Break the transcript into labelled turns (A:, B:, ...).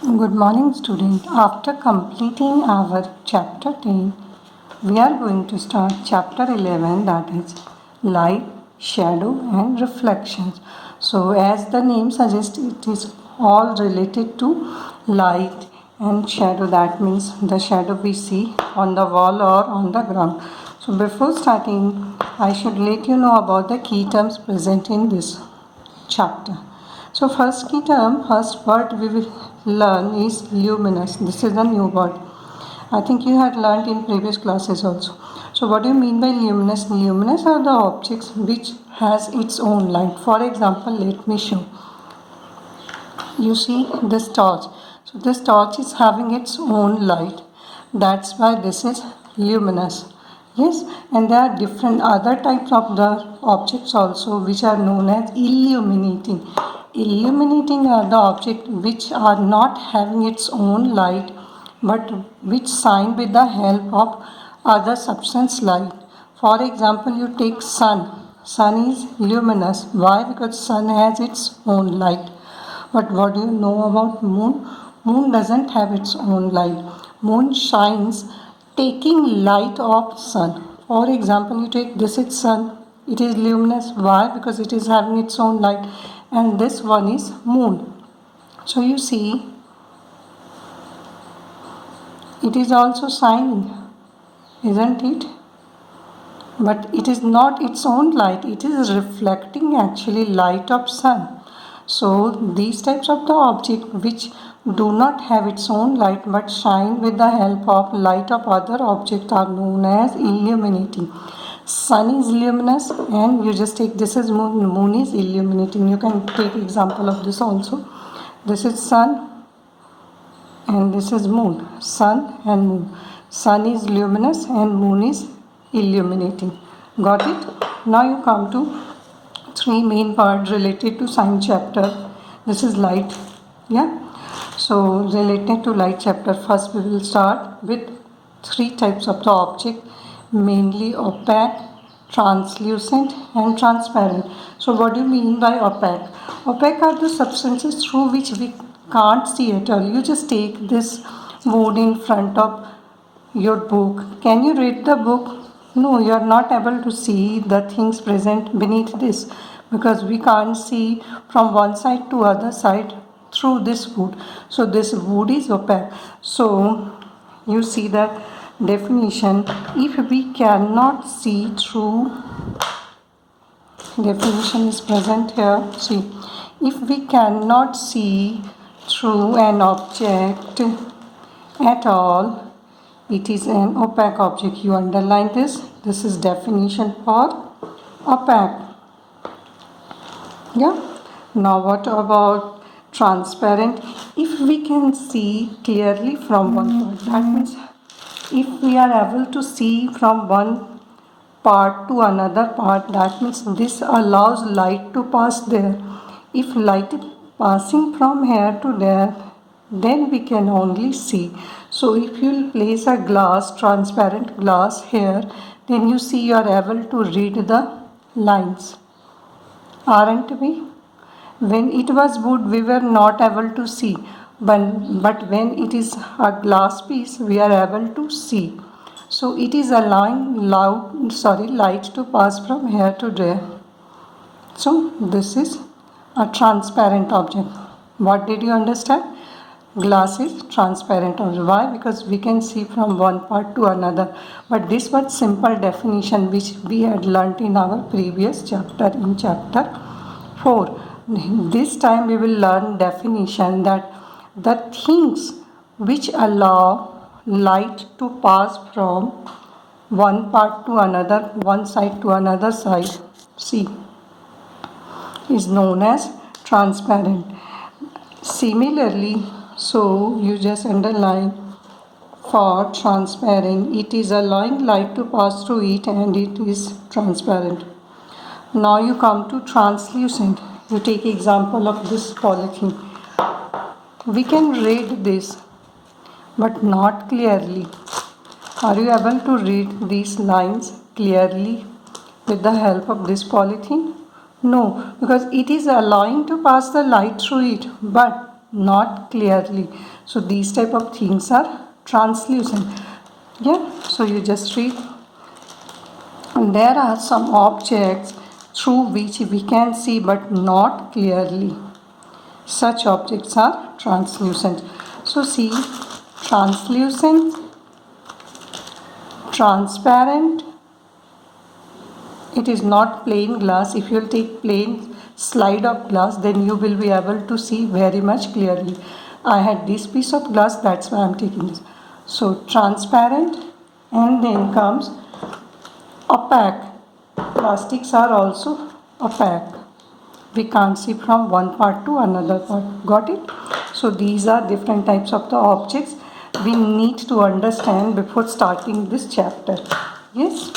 A: Good morning, student. After completing our chapter 10, we are going to start chapter 11, that is light, shadow and reflections. So as the name suggests, it is all related to light and shadow. That means the shadow we see on the wall or on the ground. So before starting, I should let you know about the key terms present in this chapter. So first key term, first word we will learn is luminous. This is a new word. I think you had learned in previous classes also. So what do you mean by luminous? Luminous are the objects which has its own light. For example, let me show. You see this torch. So this torch is having its own light. That's why this is luminous. Yes, and there are different other types of the objects also which are known as illuminating. Illuminating are the objects which are not having its own light but which shine with the help of other substance light. For example, you take sun. Sun is luminous. Why? Because sun has its own light. But what do you know about moon? Moon doesn't have its own light. Moon shines taking light of sun. For example, you take this is sun. It is luminous. Why? Because it is having its own light. And this one is moon. So you see, it is also shining, isn't it? But it is not its own light. It is reflecting actually light of sun. So these types of the object which do not have its own light but shine with the help of light of other object are known as illuminating. Sun is luminous and you just take this is moon. Moon is illuminating. You can take example of this also. This is sun and this is moon. Sun and moon. Sun is luminous and moon is illuminating. Got it? Now you come to three main parts related to science chapter. This is light. Yeah. So related to light chapter, first we will start with three types of the object, mainly opaque, translucent and transparent. So what do you mean by opaque? Opaque are the substances through which we can't see at all. You just take this board in front of your book. Can you read the book? No, you are not able to see the things present beneath this because we can't see from one side to other side through this wood. So this wood is opaque. So you see the definition. If we cannot see through, definition is present here. See, if we cannot see through an object at all, it is an opaque object. You underline this. This is definition for opaque. Yeah. Now what about transparent? If we can see clearly from one part, that means if we are able to see from one part to another part, that means this allows light to pass there. If light is passing from here to there, then we can only see. So if you place a glass, transparent glass here, then you see you are able to read the lines. Aren't we? When it was wood, we were not able to see. But when it is a glass piece, we are able to see. So it is allowing light to pass from here to there. So this is a transparent object. What did you understand? Glass is transparent object. Why? Because we can see from one part to another. But this was simple definition which we had learnt in our previous chapter, in chapter 4. This time we will learn definition that the things which allow light to pass from one part to another, one side to another side, see, is known as transparent. Similarly, so you just underline for transparent, it is allowing light to pass through it and it is transparent. Now you come to translucent. You take example of this polythene. We can read this but not clearly. Are you able to read these lines clearly with the help of this polythene? No, because it is allowing to pass the light through it, but not clearly. So these type of things are translucent. Yeah, so you just read. And there are some objects through which we can see but not clearly. Such objects are translucent. So see, translucent, transparent. It is not plain glass. If you will take plain slide of glass, then you will be able to see very much clearly. I had this piece of glass, that's why I am taking this. So transparent, and then comes opaque. Plastics are also opaque. We can't see from one part to another part. Got it? So these are different types of the objects we need to understand before starting this chapter. Yes?